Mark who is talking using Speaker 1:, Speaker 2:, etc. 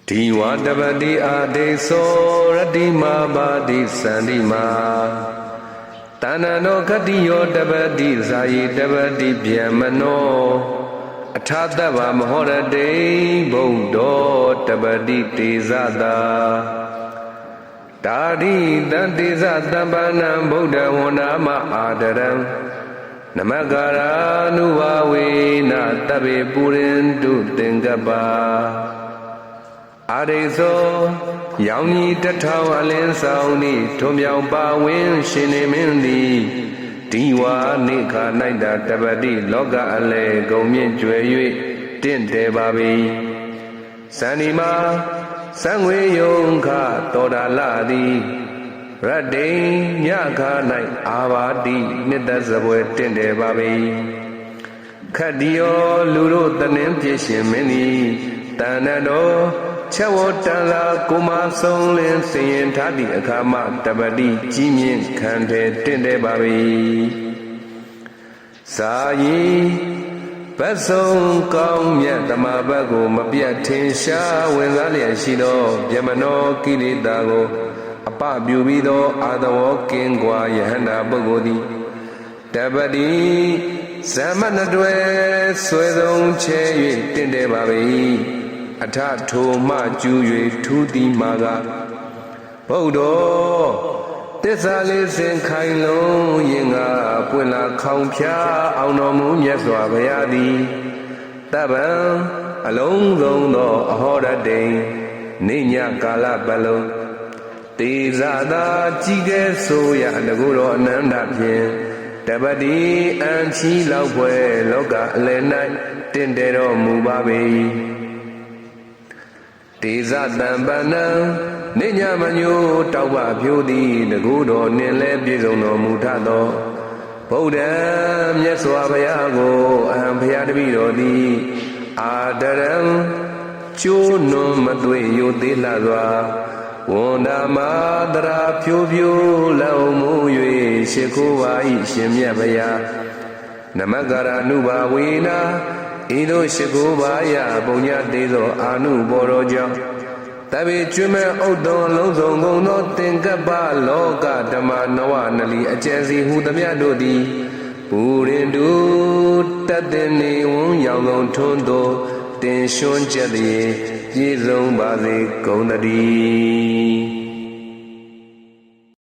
Speaker 1: ဒီဝတပတိအာဒေသောရတိမာပါတိသန္တိမာတဏ္ဏနောခတိယောတပတိဇာယိတပတိဗျမနောအထာတဗ္ဗမဟောရတေဘုဒ္ဓောတပတိတေဇတာတာရိတံတေဇတမ္ပနံဗုဒ္ဓဝန္နာမအာဒရံနမကာရာနုဘာဝေနတဗ္ဗေပုရိန္တုသင်္ကပ္ပအာရိသောရောင်ကြီးတထောင်အလင်းဆောင်သည်ထုံပြောင်ပါဝင်ရှင်နေမင်းသည်ဒီဝါနိခာ၌တာတပတိလောကအလဲဂုံမြင့်ကျွယ်၍တင့်တယ်ပါ၏ဇန်ဒီမာသံဝေယုံခတောဒါလသည်ရတ္တိညခာ၌အာဘာတိနှစ်သက်စပွဲတင့်တယ်ပါ၏ခတ္တိယောလူတို့တနင်းဖြစ်ရှင်မင်းသည်တဏ္ဍတော်ချက်ဝတန်လာကုမဆုံးလင်းစင်ရင်ထားသည့်အခါမှတပတိကြီးမြင့်ခံတယ်တင့်တယ်ပါ၏ဇာယီဘတ်ဆုံးကောင်းမြတ်ဓမ္မဘတ်ကိုမပြတ်ထင်ရှားဝင်စားလျက်ရှိသောဗျမနောကိလေသာကိုအပပြုပြီးသောအာသဝောကင်းကွာယဟန္တာပုဂ္ဂိုလ်သည်တပတိဇမ္မနတွယ်ဆွဲဆုံးချဲ၍တင့်တယ်ပါ၏အထထိုမှကျူ၍ထူးသည်မှာကဗုဒ္ဓောသစ္စာလေးစင်ခိုင်လုံးရင်ကပွင့်လာခေါင်ဖြာအောင်တော်မူမြတ်စွာဘုရားသည်တပ္ပံအလုံးစုံသောအဟောရတိန်နေညကာလပတ်လုံးတေဇာသာကြည်ကဲဆိုရတကုတော်အနန္တဖြင့်တပတိအံချီလောက်ဖွယ်လောကအလယ်၌တင့်တယ်တော်မူပါ၏တေဇတံပဏံနေညမညိုတောက်ပဖြိုးသည်တကုတော်နှင့်လည်းပြည့်စုံတော်မူထသောဗုဒ္ဓံမြတ်စွာဘုရားကိုအဟံဘုရားတပည့်တော်သည်အာဒရံကျိုးနွန်မသွေယိုသေးလှစွာဝန္ဒမာတရာဖြိုးဖြိုးလောင်မှု၍ရှိခိုးပါ၏ရှင်မြတ်ဘုရားနမကာရနုဘာဝေနာဤသို့ရှိခိုးပါယပုံညသေးသောအာနုဘောတော်ကြောင့်တဗေကျွမ်းမဲ့ဥဒ္ဒောလုံးစုံကုန်သောသင်္ကပ္ပလောကဓမ္မနဝနလီအကျဉ်စီဟူသမျှတို့သည်ပုရိန္တုတတ္တနေဝံရောင်ကုန်ထွန်းသောတင်ရွှွန်းချက်သည်ပြည့်စုံပါစေကုန်သတည်း